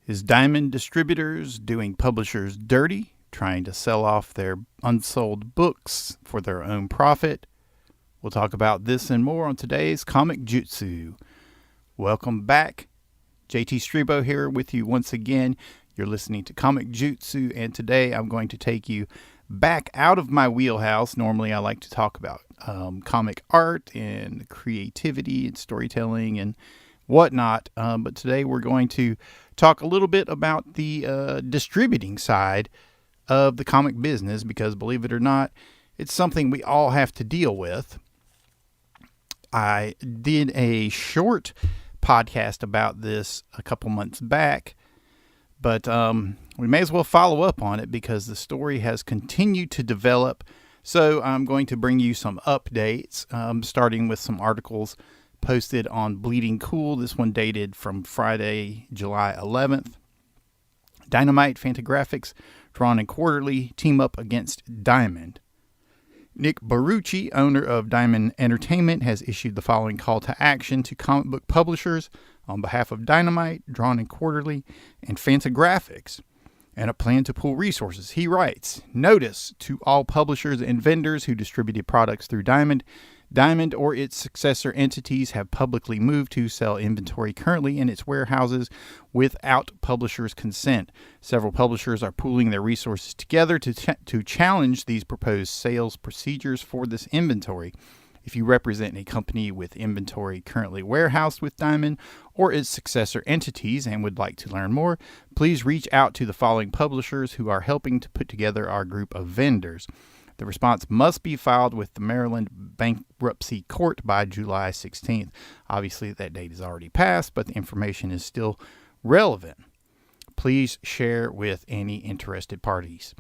Is Diamond Distributors doing publishers dirty, trying to sell off their unsold books for their own profit? We'll talk about this and more on today's Comic-Jutsu. Welcome back. JT Strebo here with you once again. You're listening to Comic-Jutsu, and today I'm going to take you back out of my wheelhouse. Normally I like to talk about comic art and creativity and storytelling and whatnot, but today we're going to talk a little bit about the distributing side of the comic business, because believe it or not, it's something we all have to deal with. I did a short podcast about this a couple months back, but we may as well follow up on it because the story has continued to develop. So I'm going to bring you some updates, starting with some articles posted on Bleeding Cool. This one dated from Friday, July 11th. Dynamite Fantagraphics, Drawn and Quarterly, team up against Diamond. Nick Barucci, owner of Diamond Entertainment, has issued the following call to action to comic book publishers on behalf of Dynamite, Drawn and Quarterly, and Fantagraphics, and a plan to pool resources. He writes, "Notice to all publishers and vendors who distributed products through Diamond or its successor entities have publicly moved to sell inventory currently in its warehouses without publishers' consent. Several publishers are pooling their resources together to challenge these proposed sales procedures for this inventory. If you represent a company with inventory currently warehoused with Diamond or its successor entities and would like to learn more, please reach out to the following publishers who are helping to put together our group of vendors. The response must be filed with the Maryland Bankruptcy Court by July 16th. Obviously, that date is already passed, but the information is still relevant. Please share with any interested parties."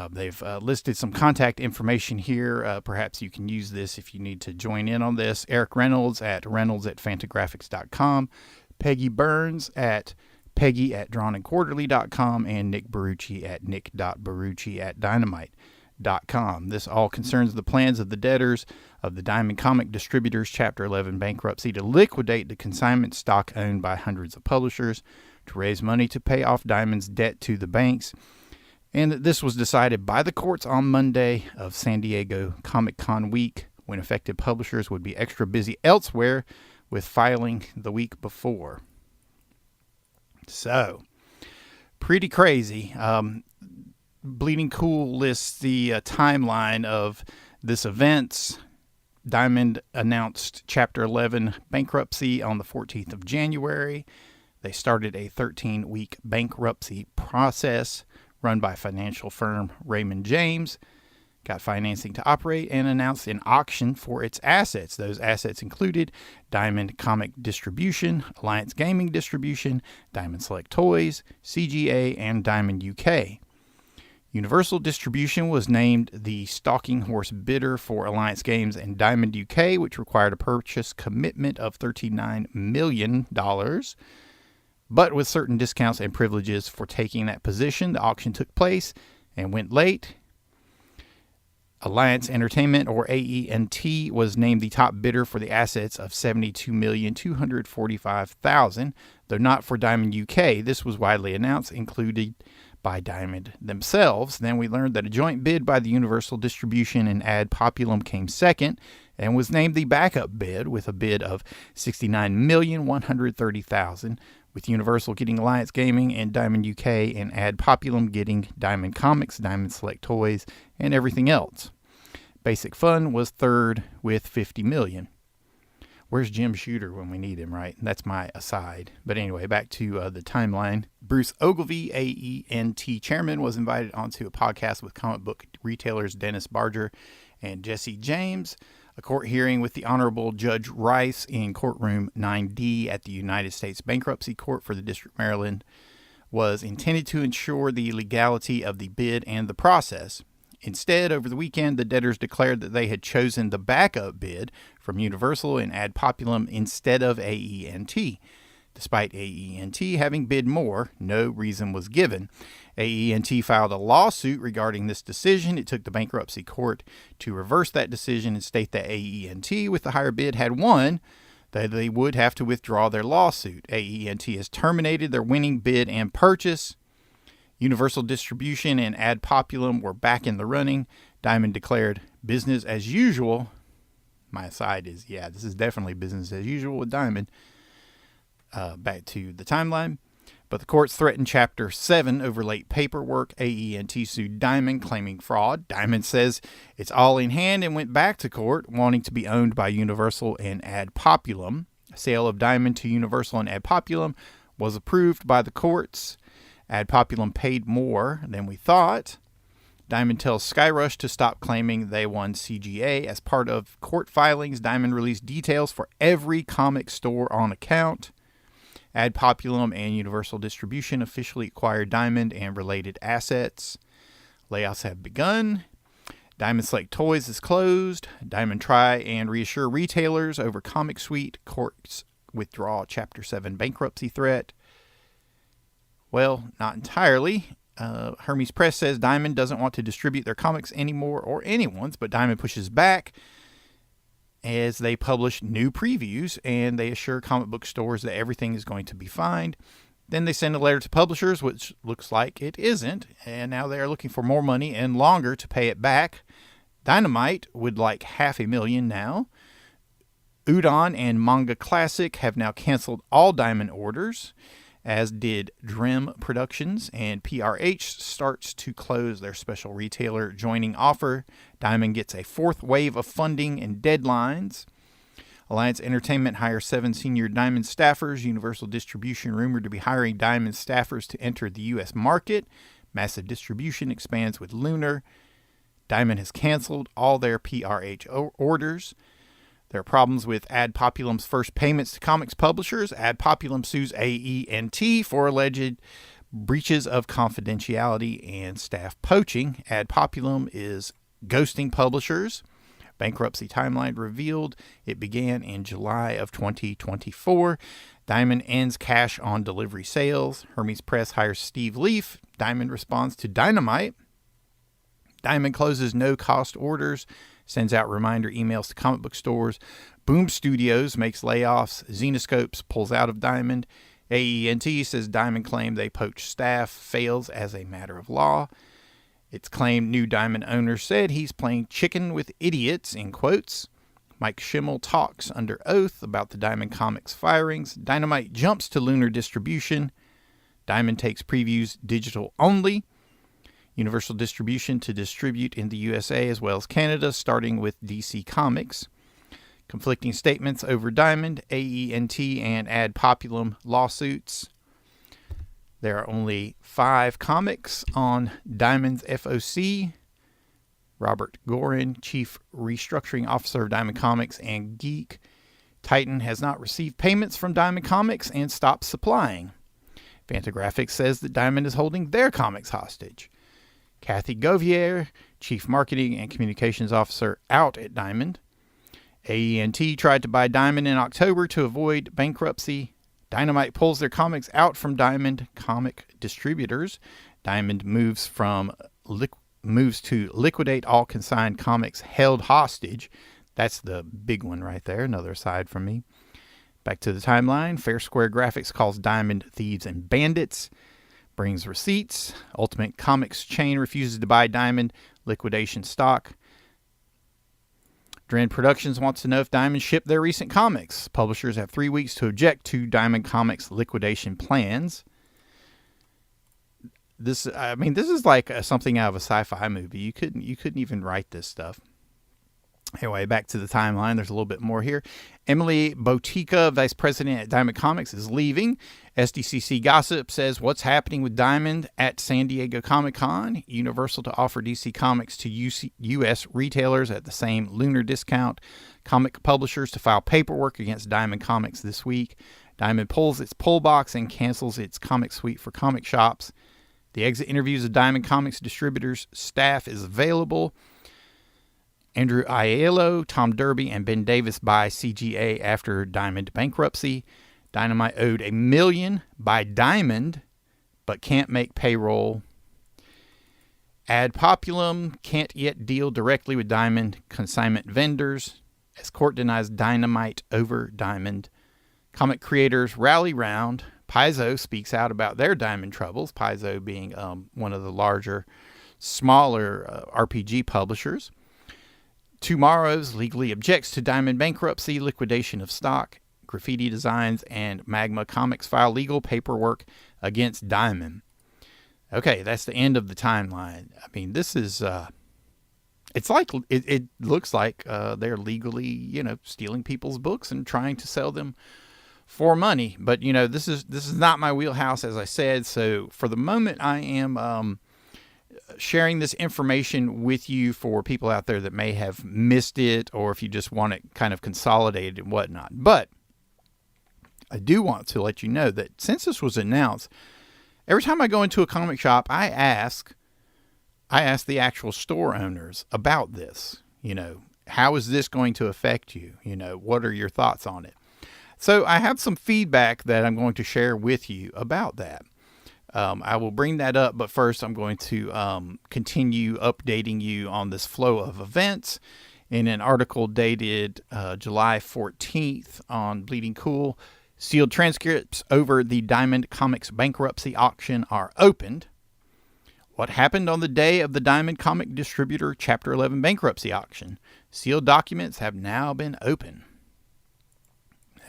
They've listed some contact information here. Perhaps you can use this if you need to join in on this. Eric Reynolds at reynolds@fantagraphics.com, Peggy Burns at peggy@drawnandquarterly.com, and Nick Barucci at nick.barucci@dynamite.com. This all concerns the plans of the debtors of the Diamond Comic Distributors Chapter 11 bankruptcy to liquidate the consignment stock owned by hundreds of publishers, to raise money to pay off Diamond's debt to the banks, and this was decided by the courts on Monday of San Diego Comic-Con week, when affected publishers would be extra busy elsewhere with filing the week before. So, pretty crazy. Bleeding Cool lists the timeline of this event. Diamond announced Chapter 11 bankruptcy on the 14th of January. They started a 13-week bankruptcy process run by financial firm Raymond James, got financing to operate, and announced an auction for its assets. Those assets included Diamond Comic Distribution, Alliance Game Distribution, Diamond Select Toys, CGA, and Diamond UK. Universal Distribution was named the stalking horse bidder for Alliance Games and Diamond UK, which required a purchase commitment of $39 million. But with certain discounts and privileges for taking that position, the auction took place and went late. Alliance Entertainment, or AENT, was named the top bidder for the assets of $72,245,000, though not for Diamond UK. This was widely announced, included by Diamond themselves. Then we learned that a joint bid by the Universal Distribution and Ad Populum came second and was named the backup bid with a bid of $69,130,000, with Universal getting Alliance Gaming and Diamond UK, and Ad Populum getting Diamond Comics, Diamond Select Toys, and everything else. Basic Fun was third with $50 million. Where's Jim Shooter when we need him, right? That's my aside. But anyway, back to the timeline. Bruce Ogilvie, AENT chairman, was invited onto a podcast with comic book retailers Dennis Barger and Jesse James. A court hearing with the Honorable Judge Rice in courtroom 9D at the United States Bankruptcy Court for the District of Maryland was intended to ensure the legality of the bid and the process. Instead, over the weekend, the debtors declared that they had chosen the backup bid from Universal and Ad Populum instead of AENT. Despite AENT having bid more, no reason was given. AENT filed a lawsuit regarding this decision. It took the bankruptcy court to reverse that decision and state that AENT, with the higher bid, had won. that they would have to withdraw their lawsuit. AENT has terminated their winning bid and purchase. Universal Distribution and Ad Populum were back in the running. Diamond declared business as usual. My aside is, yeah, this is definitely business as usual with Diamond. Back to the timeline. But the courts threatened Chapter 7 over late paperwork. AENT sued Diamond, claiming fraud. Diamond says it's all in hand and went back to court, wanting to be owned by Universal and Ad Populum. Sale of Diamond to Universal and Ad Populum was approved by the courts. Ad Populum paid more than we thought. Diamond tells Skyrush to stop claiming they won CGA. As part of court filings, Diamond released details for every comic store on account. Ad Populum and Universal Distribution officially acquired Diamond and related assets. Layoffs have begun. Diamond Select Toys is closed. Diamond try and reassure retailers over Comic Suite. Courts withdraw Chapter 7 bankruptcy threat. Well, not entirely. Hermes Press says Diamond doesn't want to distribute their comics anymore, or anyone's, but Diamond pushes back as they publish new previews, and they assure comic book stores that everything is going to be fine. Then they send a letter to publishers, which looks like it isn't, and now they are looking for more money and longer to pay it back. Dynamite would like $500,000 now. Udon and Manga Classic have now canceled all Diamond orders, as did Dream Productions, and PRH starts to close their special retailer joining offer. Diamond gets a fourth wave of funding and deadlines. Alliance Entertainment hires 7 senior Diamond staffers. Universal Distribution rumored to be hiring Diamond staffers to enter the U.S. market. Massive Distribution expands with Lunar. Diamond has canceled all their PRH orders. There are problems with Ad Populum's first payments to comics publishers. Ad Populum sues AENT for alleged breaches of confidentiality and staff poaching. Ad Populum is ghosting publishers. Bankruptcy timeline revealed. It began in July of 2024. Diamond ends cash on delivery sales. Hermes Press hires Steve Leaf. Diamond responds to Dynamite. Diamond closes no-cost orders. Sends out reminder emails to comic book stores. Boom Studios makes layoffs. Xenoscopes pulls out of Diamond. AENT says Diamond claimed they poached staff fails as a matter of law. It's claimed new Diamond owner said he's playing chicken with idiots, in quotes. Mike Schimmel talks under oath about the Diamond Comics firings. Dynamite jumps to Lunar Distribution. Diamond takes previews digital only. Universal Distribution to distribute in the USA as well as Canada, starting with DC Comics. Conflicting statements over Diamond, AENT, and Ad Populum lawsuits. There are only 5 comics on Diamond's FOC. Robert Gorin, Chief Restructuring Officer of Diamond Comics and Geek. Titan has not received payments from Diamond Comics and stopped supplying. Fantagraphics says that Diamond is holding their comics hostage. Kathy Govier, Chief Marketing and Communications Officer, out at Diamond. AENT tried to buy Diamond in October to avoid bankruptcy. Dynamite pulls their comics out from Diamond Comic Distributors. Diamond moves to liquidate all consigned comics held hostage. That's the big one right there. Another aside from me. Back to the timeline. Fair Square Graphics calls Diamond thieves and bandits. Brings receipts. Ultimate Comics chain refuses to buy Diamond liquidation stock. Dream Productions wants to know if Diamond shipped their recent comics. Publishers have 3 weeks to object to Diamond Comics liquidation plans. This is like something out of a sci-fi movie. You couldn't even write this stuff. Anyway, back to the timeline. There's a little bit more here. Emily Botica, Vice President at Diamond Comics, is leaving. SDCC Gossip says, what's happening with Diamond at San Diego Comic-Con? Universal to offer DC Comics to U.S. retailers at the same lunar discount. Comic publishers to file paperwork against Diamond Comics this week. Diamond pulls its pull box and cancels its comic suite for comic shops. The exit interviews of Diamond Comics Distributors staff is available. Andrew Aiello, Tom Derby, and Ben Davis buy CGA after Diamond bankruptcy. Dynamite owed $1 million by Diamond, but can't make payroll. Ad Populum can't yet deal directly with Diamond consignment vendors. as court denies dynamite over Diamond. Comic creators rally round. Paizo speaks out about their Diamond troubles, Paizo being one of the larger, smaller RPG publishers. Tomorrow's legally objects to Diamond bankruptcy, liquidation of stock, Graffiti Designs, and Magma Comics file legal paperwork against Diamond. Okay, that's the end of the timeline. I mean, this is, it's like, it looks like they're legally, stealing people's books and trying to sell them for money. But, this is not my wheelhouse, as I said. So for the moment, I am sharing this information with you for people out there that may have missed it, or if you just want it kind of consolidated and whatnot. But I do want to let you know that since this was announced, every time I go into a comic shop, I ask the actual store owners about this. How is this going to affect you? What are your thoughts on it? So I have some feedback that I'm going to share with you about that. I will bring that up, but first I'm going to continue updating you on this flow of events. In an article dated July 14th on Bleeding Cool, sealed transcripts over the Diamond Comics bankruptcy auction are opened. What happened on the day of the Diamond Comic Distributor Chapter 11 bankruptcy auction? Sealed documents have now been opened.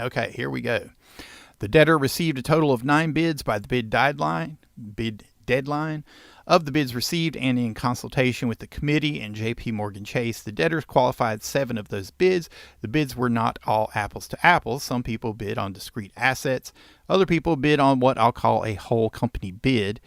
Okay, here we go. The debtor received a total of 9 bids by the bid deadline. Of the bids received and in consultation with the committee and J.P. Morgan Chase, the debtors qualified 7 of those bids. The bids were not all apples to apples. Some people bid on discrete assets. Other people bid on what I'll call a whole company bid.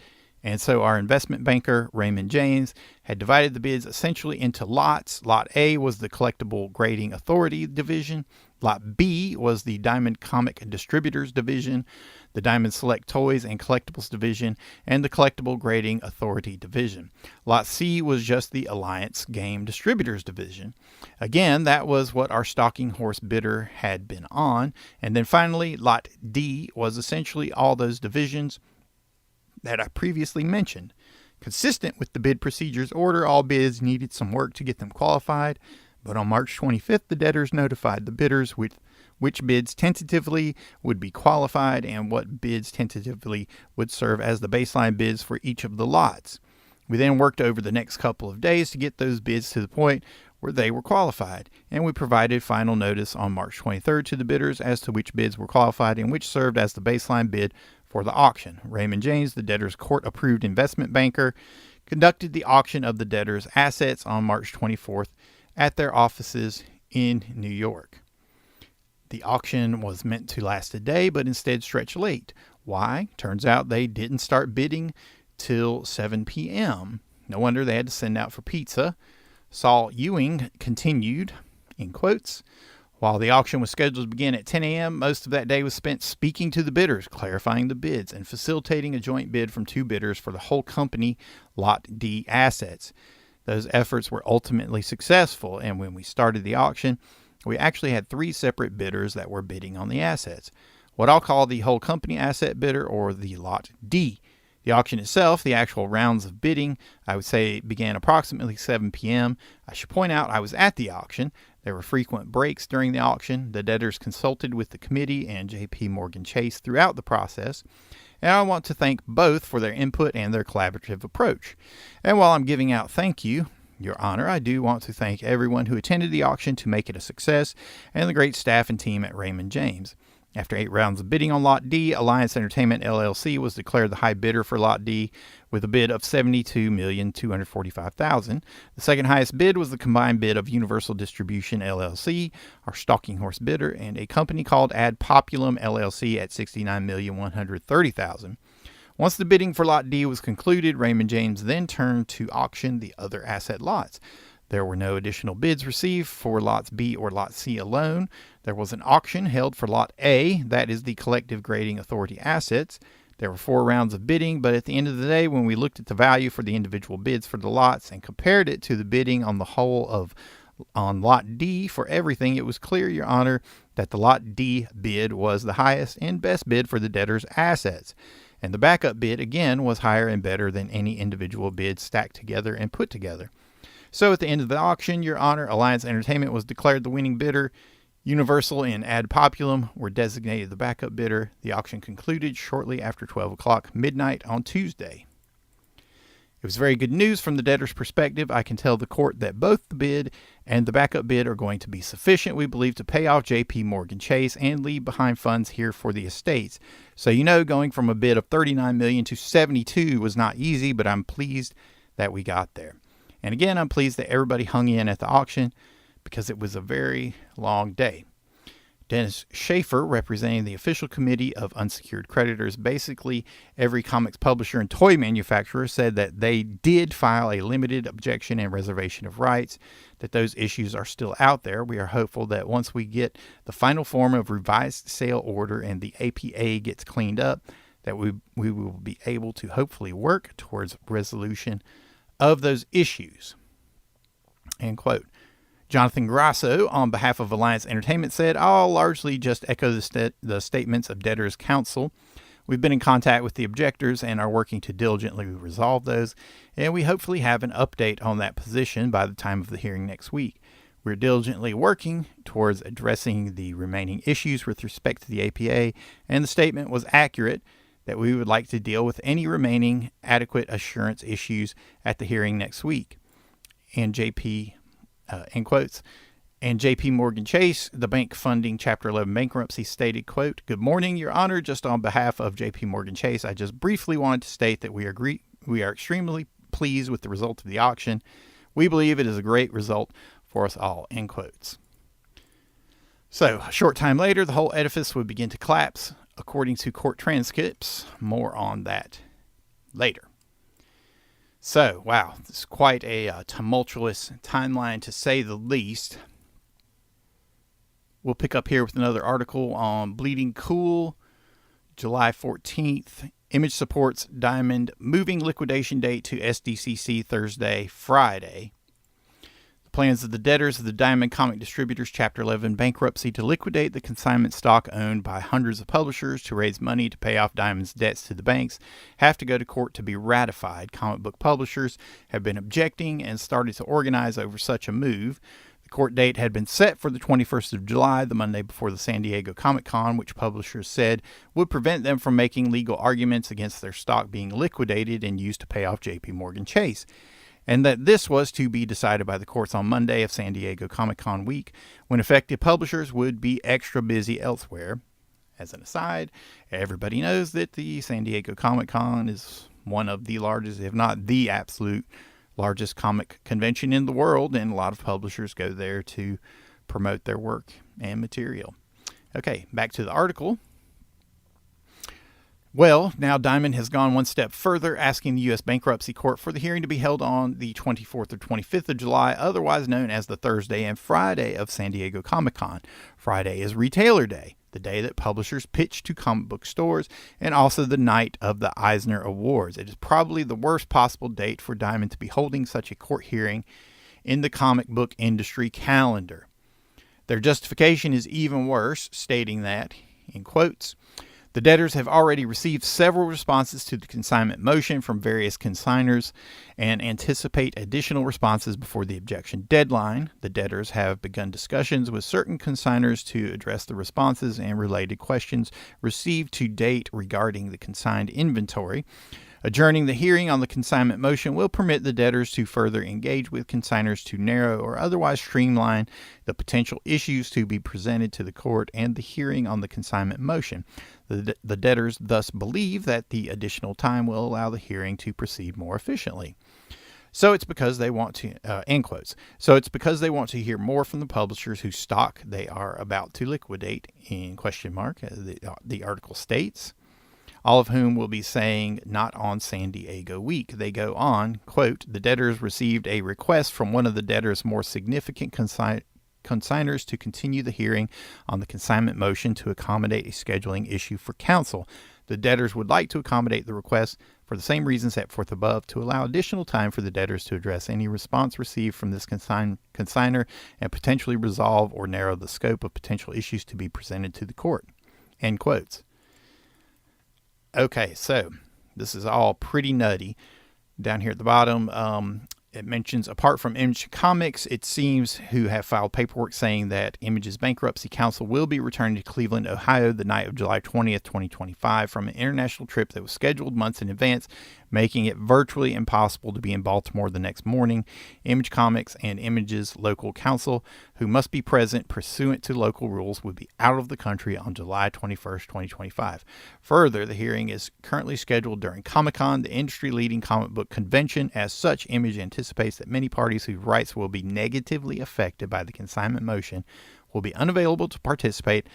And so our investment banker, Raymond James, had divided the bids essentially into lots. Lot A was the Collectible Grading Authority division. Lot B was the Diamond Comic Distributors division, the Diamond Select Toys and Collectibles division, and the Collectible Grading Authority division. Lot C was just the Alliance Game Distributors division. Again, that was what our stalking horse bidder had been on. And then finally, Lot D was essentially all those divisions that I previously mentioned. Consistent with the bid procedures order, all bids needed some work to get them qualified, but on March 25th, the debtors notified the bidders with which bids tentatively would be qualified and what bids tentatively would serve as the baseline bids for each of the lots. We then worked over the next couple of days to get those bids to the point where they were qualified, and we provided final notice on March 23rd to the bidders as to which bids were qualified and which served as the baseline bid for the auction. Raymond James, the debtor's court-approved investment banker, conducted the auction of the debtor's assets on March 24th at their offices in New York. The auction was meant to last a day, but instead stretched late. Why? Turns out they didn't start bidding till 7 p.m. No wonder they had to send out for pizza. Saul Ewing continued, in quotes, while the auction was scheduled to begin at 10 a.m., most of that day was spent speaking to the bidders, clarifying the bids, and facilitating a joint bid from 2 bidders for the whole company Lot D assets. Those efforts were ultimately successful, and when we started the auction, we actually had 3 separate bidders that were bidding on the assets. What I'll call the whole company asset bidder, or the Lot D. The auction itself, the actual rounds of bidding, I would say began approximately 7 p.m. I should point out I was at the auction. There were frequent breaks during the auction. The debtors consulted with the committee and J.P. Morgan Chase throughout the process. And I want to thank both for their input and their collaborative approach. And while I'm giving out thank you, Your Honor, I do want to thank everyone who attended the auction to make it a success, and the great staff and team at Raymond James. After 8 rounds of bidding on Lot D, Alliance Entertainment LLC was declared the high bidder for Lot D with a bid of $72,245,000. The second highest bid was the combined bid of Universal Distribution LLC, our stalking horse bidder, and a company called Ad Populum LLC at $69,130,000. Once the bidding for Lot D was concluded, Raymond James then turned to auction the other asset lots. There were no additional bids received for Lots B or Lot C alone. There was an auction held for Lot A, that is the Collectible Grading Authority assets. There were 4 rounds of bidding, but at the end of the day, when we looked at the value for the individual bids for the lots and compared it to the bidding on the whole on Lot D for everything, it was clear, Your Honor, that the Lot D bid was the highest and best bid for the debtor's assets. And the backup bid, again, was higher and better than any individual bid stacked together and put together. So at the end of the auction, Your Honor, Alliance Entertainment was declared the winning bidder. Universal and Ad Populum were designated the backup bidder. The auction concluded shortly after 12 o'clock midnight on Tuesday. It was very good news from the debtor's perspective. I can tell the court that both the bid and the backup bid are going to be sufficient, we believe, to pay off J.P. Morgan Chase and leave behind funds here for the estates. So, going from a bid of $39 million to $72 was not easy, but I'm pleased that we got there. And again, I'm pleased that everybody hung in at the auction because it was a very long day. Dennis Schaefer, representing the official committee of unsecured creditors, basically every comics publisher and toy manufacturer, said that they did file a limited objection and reservation of rights, that those issues are still out there. We are hopeful that once we get the final form of revised sale order and the APA gets cleaned up, that we will be able to hopefully work towards resolution of those issues. End quote. Jonathan Grasso, on behalf of Alliance Entertainment, said, I'll largely just echo the statements of debtors' counsel. We've been in contact with the objectors and are working to diligently resolve those, and we hopefully have an update on that position by the time of the hearing next week. We're diligently working towards addressing the remaining issues with respect to the APA, and the statement was accurate that we would like to deal with any remaining adequate assurance issues at the hearing next week. And end quotes. And J.P. Morgan Chase, the bank funding Chapter 11 bankruptcy, stated, quote, Good morning, Your Honor. Just on behalf of J.P. Morgan Chase, I just briefly wanted to state that we are extremely pleased with the result of the auction. We believe it is a great result for us all, end quotes. So, a short time later, the whole edifice would begin to collapse, according to court transcripts. More on that later. So, wow, this is quite a tumultuous timeline, to say the least. We'll pick up here with another article on Bleeding Cool, July 14th. Image supports Diamond moving liquidation date to SDCC Thursday, Friday. Plans of the debtors of the Diamond Comic Distributors Chapter 11 bankruptcy to liquidate the consignment stock owned by hundreds of publishers to raise money to pay off Diamond's debts to the banks have to go to court to be ratified. Comic book publishers have been objecting and started to organize over such a move. The court date had been set for the 21st of July, the Monday before the San Diego Comic-Con, which publishers said would prevent them from making legal arguments against their stock being liquidated and used to pay off J.P. Morgan Chase, and that this was to be decided by the courts on Monday of San Diego Comic-Con week, when affected publishers would be extra busy elsewhere. As an aside, everybody knows that the San Diego Comic-Con is one of the largest, if not the absolute largest comic convention in the world, and a lot of publishers go there to promote their work and material. Okay, back to the article. Well, now Diamond has gone one step further, asking the U.S. Bankruptcy Court for the hearing to be held on the 24th or 25th of July, otherwise known as the Thursday and Friday of San Diego Comic-Con. Friday is Retailer Day, the day that publishers pitch to comic book stores, and also the night of the Eisner Awards. It is probably the worst possible date for Diamond to be holding such a court hearing in the comic book industry calendar. Their justification is even worse, stating that, in quotes, the debtors have already received several responses to the consignment motion from various consigners and anticipate additional responses before the objection deadline. The debtors have begun discussions with certain consigners to address the responses and related questions received to date regarding the consigned inventory. Adjourning the hearing on the consignment motion will permit the debtors to further engage with consigners to narrow or otherwise streamline the potential issues to be presented to the court and the hearing on the consignment motion. The debtors thus believe that the additional time will allow the hearing to proceed more efficiently. So it's because they want to, end quotes. So it's because they want to hear more from the publishers whose stock they are about to liquidate, in question mark, the article states. All of whom will be saying not on San Diego week. They go on, quote, the debtors received a request from one of the debtors' more significant consigners to continue the hearing on the consignment motion to accommodate a scheduling issue for counsel. The debtors would like to accommodate the request for the same reasons set forth above, to allow additional time for the debtors to address any response received from this consignor and potentially resolve or narrow the scope of potential issues to be presented to the court. End quotes. Okay, so this is all pretty nutty. Down here at the bottom, It mentions, apart from Image Comics, it seems, who have filed paperwork saying that Image's bankruptcy counsel will be returning to Cleveland, Ohio, the night of July 20th, 2025, from an international trip that was scheduled months in advance, making it virtually impossible to be in Baltimore the next morning. Image Comics and Image's local counsel, who must be present pursuant to local rules, would be out of the country on July 21st, 2025. Further, the hearing is currently scheduled during Comic-Con, the industry-leading comic book convention. As such, Image anticipates that many parties whose rights will be negatively affected by the consignment motion will be unavailable to participate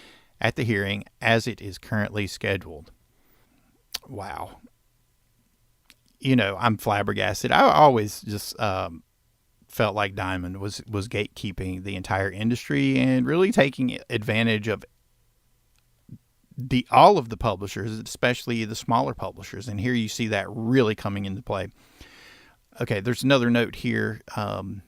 at the hearing as it is currently scheduled. Wow. I'm flabbergasted. I always just felt like Diamond was gatekeeping the entire industry and really taking advantage of all of the publishers, especially the smaller publishers. And here you see that really coming into play. Okay, there's another note here on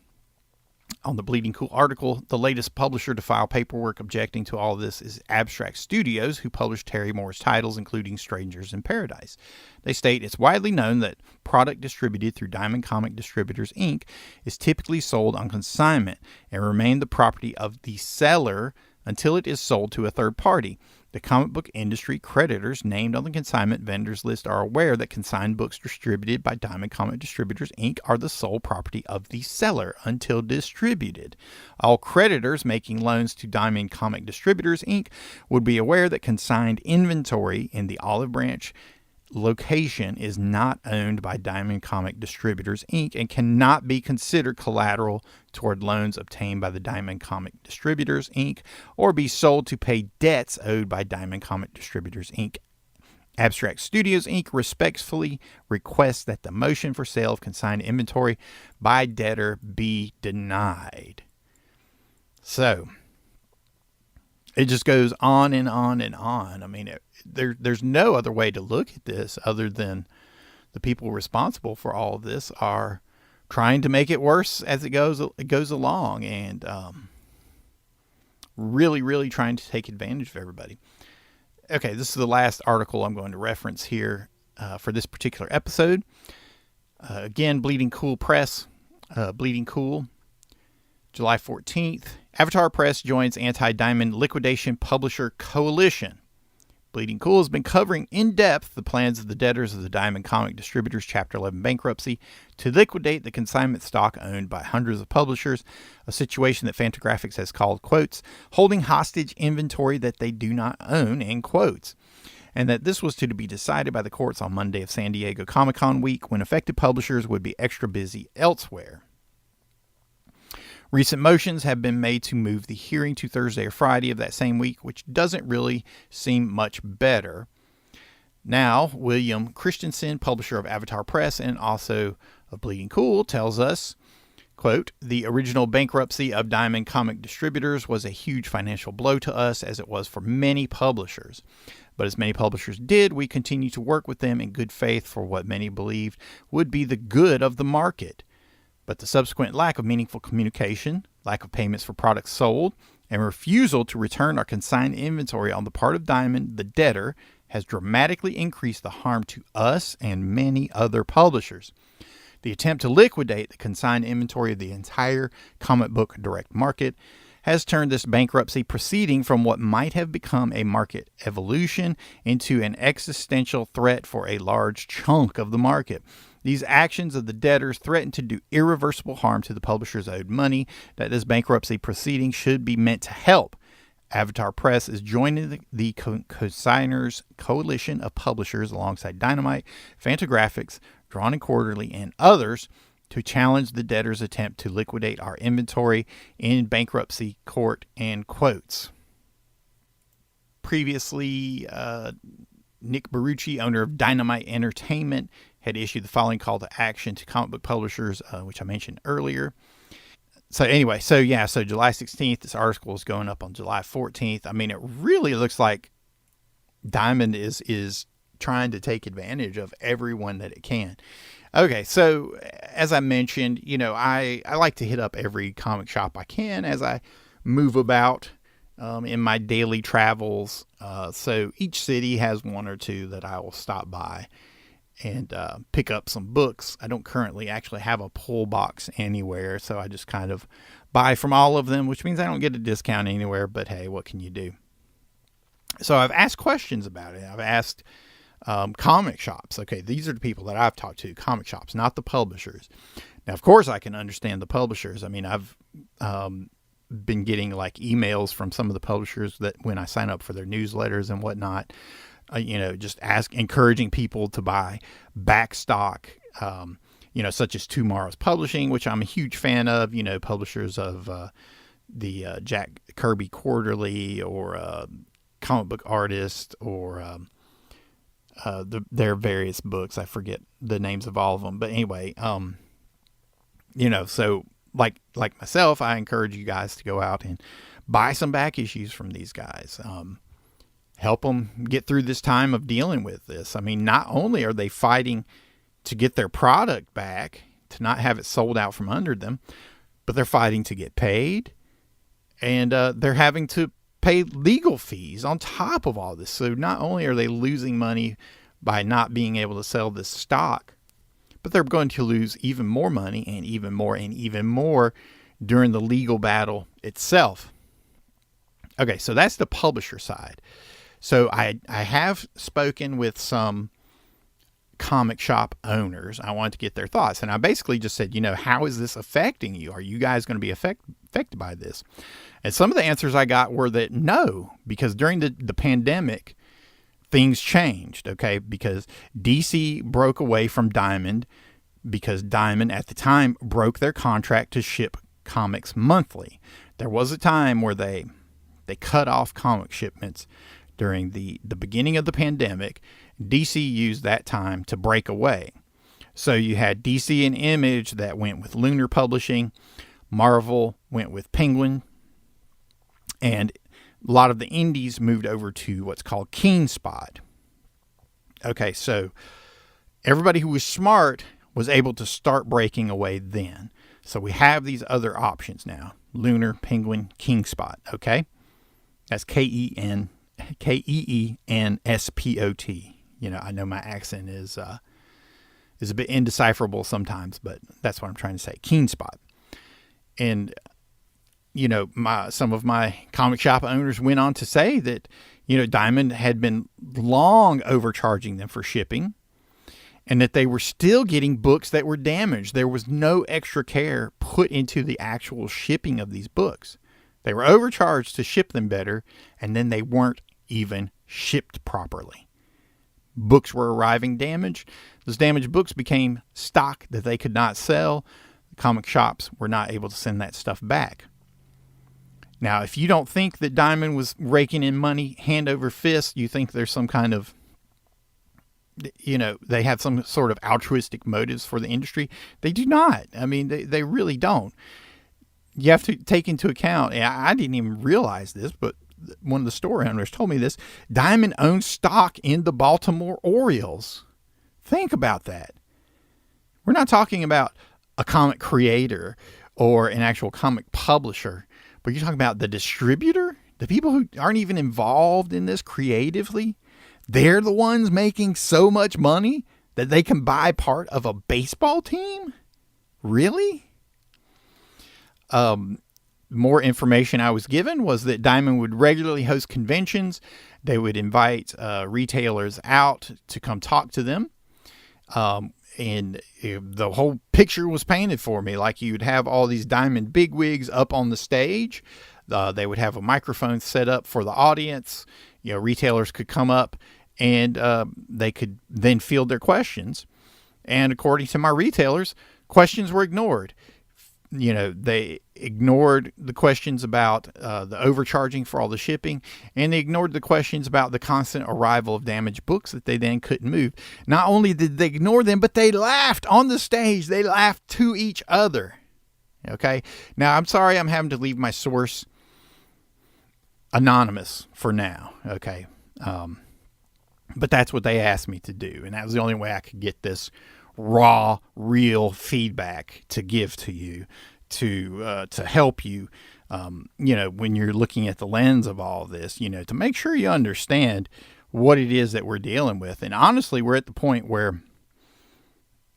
the Bleeding Cool article. The latest publisher to file paperwork objecting to all of this is Abstract Studios, who published Terry Moore's titles, including Strangers in Paradise. They state it's widely known that product distributed through Diamond Comic Distributors, Inc. is typically sold on consignment and remain the property of the seller until it is sold to a third party. The comic book industry creditors named on the consignment vendors list are aware that consigned books distributed by Diamond Comic Distributors, Inc. are the sole property of the seller until distributed. All creditors making loans to Diamond Comic Distributors, Inc. would be aware that consigned inventory in the Olive Branch location is not owned by Diamond Comic Distributors, Inc. and cannot be considered collateral toward loans obtained by the Diamond Comic Distributors, Inc. or be sold to pay debts owed by Diamond Comic Distributors, Inc. Abstract Studios, Inc. respectfully requests that the motion for sale of consigned inventory by debtor be denied. So, it just goes on and on and on. I mean, there's no other way to look at this other than the people responsible for all of this are trying to make it worse as it goes along, and really trying to take advantage of everybody. Okay, this is the last article I'm going to reference here for this particular episode. Again, Bleeding Cool Press, Bleeding Cool, July 14th. Avatar Press joins Anti-Diamond Liquidation Publisher Coalition. Bleeding Cool has been covering in depth the plans of the debtors of the Diamond Comic Distributors Chapter 11 bankruptcy to liquidate the consignment stock owned by hundreds of publishers, a situation that Fantagraphics has called, quotes, holding hostage inventory that they do not own, end quotes, and that this was to be decided by the courts on Monday of San Diego Comic-Con week when affected publishers would be extra busy elsewhere. Recent motions have been made to move the hearing to Thursday or Friday of that same week, which doesn't really seem much better. Now, William Christensen, publisher of Avatar Press and also of Bleeding Cool, tells us, quote, the original bankruptcy of Diamond Comic Distributors was a huge financial blow to us, as it was for many publishers. But as many publishers did, we continue to work with them in good faith for what many believed would be the good of the market. But the subsequent lack of meaningful communication, lack of payments for products sold, and refusal to return our consigned inventory on the part of Diamond, the debtor, has dramatically increased the harm to us and many other publishers. The attempt to liquidate the consigned inventory of the entire comic book direct market has turned this bankruptcy proceeding from what might have become a market evolution into an existential threat for a large chunk of the market. These actions of the debtors threaten to do irreversible harm to the publishers owed money that this bankruptcy proceeding should be meant to help. Avatar Press is joining the consignors coalition of publishers alongside Dynamite, Fantagraphics, Drawn and Quarterly, and others to challenge the debtors' attempt to liquidate our inventory in bankruptcy court, end quotes. Previously, Nick Barucci, owner of Dynamite Entertainment, had issued the following call to action to comic book publishers, which I mentioned earlier. So anyway, so July 16th, this article is going up on July 14th. I mean, it really looks like Diamond is trying to take advantage of everyone that it can. Okay, so as I mentioned, I like to hit up every comic shop I can as I move about in my daily travels. So each city has one or two that I will stop by. and pick up some books. I don't currently actually have a pull box anywhere, so I just kind of buy from all of them, which means I don't get a discount anywhere, but hey, what can you do? So I've asked questions about it. I've asked comic shops. Okay, these are the people that I've talked to, comic shops, not the publishers. Now, of course, I can understand the publishers. I mean, I've been getting like emails from some of the publishers that when I sign up for their newsletters and whatnot, just encouraging people to buy back stock, such as Tomorrow's Publishing, which I'm a huge fan of, publishers of the Jack Kirby Quarterly or Comic Book Artist or their various books. I forget the names of all of them. But anyway, so like myself, I encourage you guys to go out and buy some back issues from these guys. Help them get through this time of dealing with this. I mean, not only are they fighting to get their product back, to not have it sold out from under them, but they're fighting to get paid, and they're having to pay legal fees on top of all this. So not only are they losing money by not being able to sell this stock, but they're going to lose even more money and even more during the legal battle itself. Okay, so that's the publisher side. So I have spoken with some comic shop owners. I wanted to get their thoughts. And I basically just said, how is this affecting you? Are you guys going to be affected by this? And some of the answers I got were that no, because during the pandemic, things changed, okay? Because DC broke away from Diamond because Diamond at the time broke their contract to ship comics monthly. There was a time where they cut off comic shipments during the beginning of the pandemic. DC used that time to break away. So you had DC and Image that went with Lunar Publishing. Marvel went with Penguin. And a lot of the indies moved over to what's called Keen Spot. Okay, so everybody who was smart was able to start breaking away then. So we have these other options now. Lunar, Penguin, King Spot, okay? That's KEENSPOT. I know my accent is a bit indecipherable sometimes, but that's what I'm trying to say. Keen Spot. And some of my comic shop owners went on to say that, Diamond had been long overcharging them for shipping and that they were still getting books that were damaged. There was no extra care put into the actual shipping of these books. They were overcharged to ship them better, and then they weren't even shipped properly. Books were arriving damaged. Those damaged books became stock that they could not sell. Comic shops were not able to send that stuff back. Now, if you don't think that Diamond was raking in money hand over fist, you think there's some kind of, they have some sort of altruistic motives for the industry. They do not. I mean, they really don't. You have to take into account, and I didn't even realize this, but one of the store owners told me this. Diamond owns stock in the Baltimore Orioles. Think about that. We're not talking about a comic creator or an actual comic publisher, but you're talking about the distributor, the people who aren't even involved in this creatively. They're the ones making so much money that they can buy part of a baseball team? Really? More information I was given was that Diamond would regularly host conventions. They would invite retailers out to come talk to them. And the whole picture was painted for me. Like you would have all these Diamond bigwigs up on the stage. They would have a microphone set up for the audience. Retailers could come up and they could then field their questions. And according to my retailers, questions were ignored. They ignored the questions about the overcharging for all the shipping, and they ignored the questions about the constant arrival of damaged books that they then couldn't move. Not only did they ignore them, but they laughed on the stage. They laughed to each other. Okay? Now, I'm sorry I'm having to leave my source anonymous for now. Okay? But that's what they asked me to do, and that was the only way I could get this raw, real feedback to give to you, to help you, when you're looking at the lens of all this, to make sure you understand what it is that we're dealing with. And honestly, we're at the point where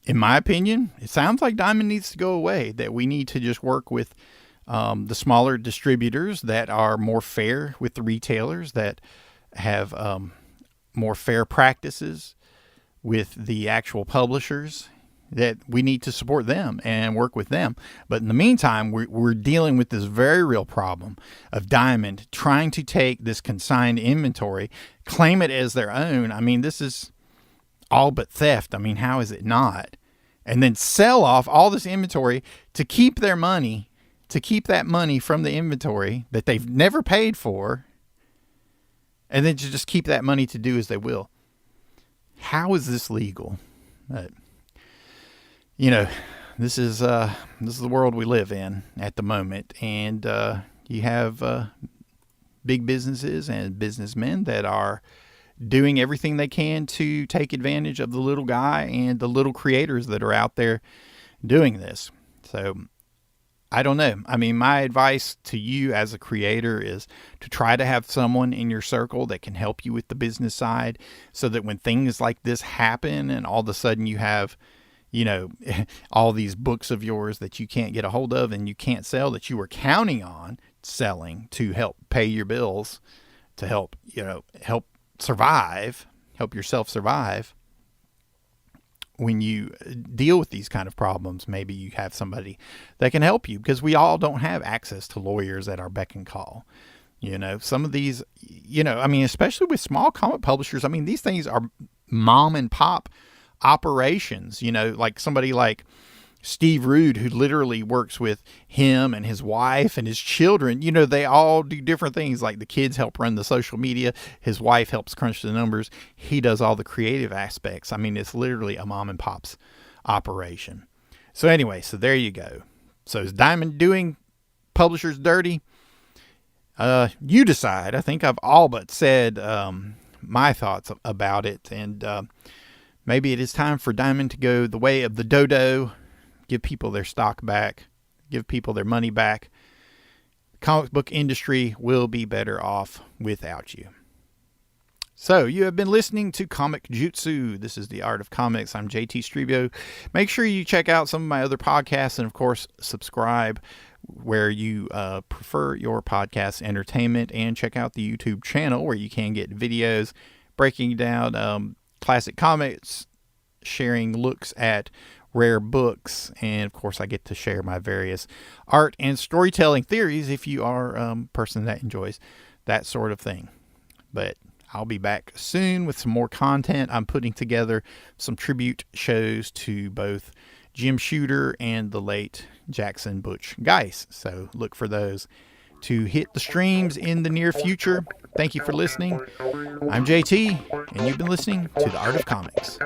in my opinion, it sounds like Diamond needs to go away, that we need to just work with the smaller distributors that are more fair with the retailers, that have more fair practices with the actual publishers, that we need to support them and work with them. But in the meantime, we're dealing with this very real problem of Diamond trying to take this consigned inventory, claim it as their own. I mean, this is all but theft. I mean, how is it not? And then sell off all this inventory to keep their money, to keep that money from the inventory that they've never paid for, and then to just keep that money to do as they will. How is this legal? You know, this is the world we live in at the moment, and you have big businesses and businessmen that are doing everything they can to take advantage of the little guy and the little creators that are out there doing this. So I don't know. I mean, my advice to you as a creator is to try to have someone in your circle that can help you with the business side, so that when things like this happen and all of a sudden you have, you know, all these books of yours that you can't get a hold of and you can't sell, that you were counting on selling to help pay your bills, to help, you know, help survive, help yourself survive. When you deal with these kind of problems, maybe you have somebody that can help you, because we all don't have access to lawyers at our beck and call. You know, some of these, you know, I mean, especially with small comic publishers, I mean, these things are mom and pop operations, you know, like somebody like Steve Rude, who literally works with him and his wife and his children. You know, they all do different things. Like the kids help run the social media. His wife helps crunch the numbers. He does all the creative aspects. I mean, it's literally a mom and pop's operation. So anyway, so there you go. So is Diamond doing publishers dirty? You decide. I think I've all but said my thoughts about it. And maybe it is time for Diamond to go the way of the dodo. Give people their stock back, give people their money back. The comic book industry will be better off without you. So you have been listening to Comic-Jutsu. This is the Art of Comics. I'm JT Strebo. Make sure you check out some of my other podcasts, and of course, subscribe where you prefer your podcast entertainment, and check out the YouTube channel where you can get videos breaking down classic comics, sharing looks at rare books, and of course I get to share my various art and storytelling theories if you are a person that enjoys that sort of thing. But I'll be back soon with some more content. I'm putting together some tribute shows to both Jim Shooter and the late Jackson Butch Geis, so look for those to hit the streams in the near future. Thank you for listening. I'm JT, and you've been listening to The Art of Comics.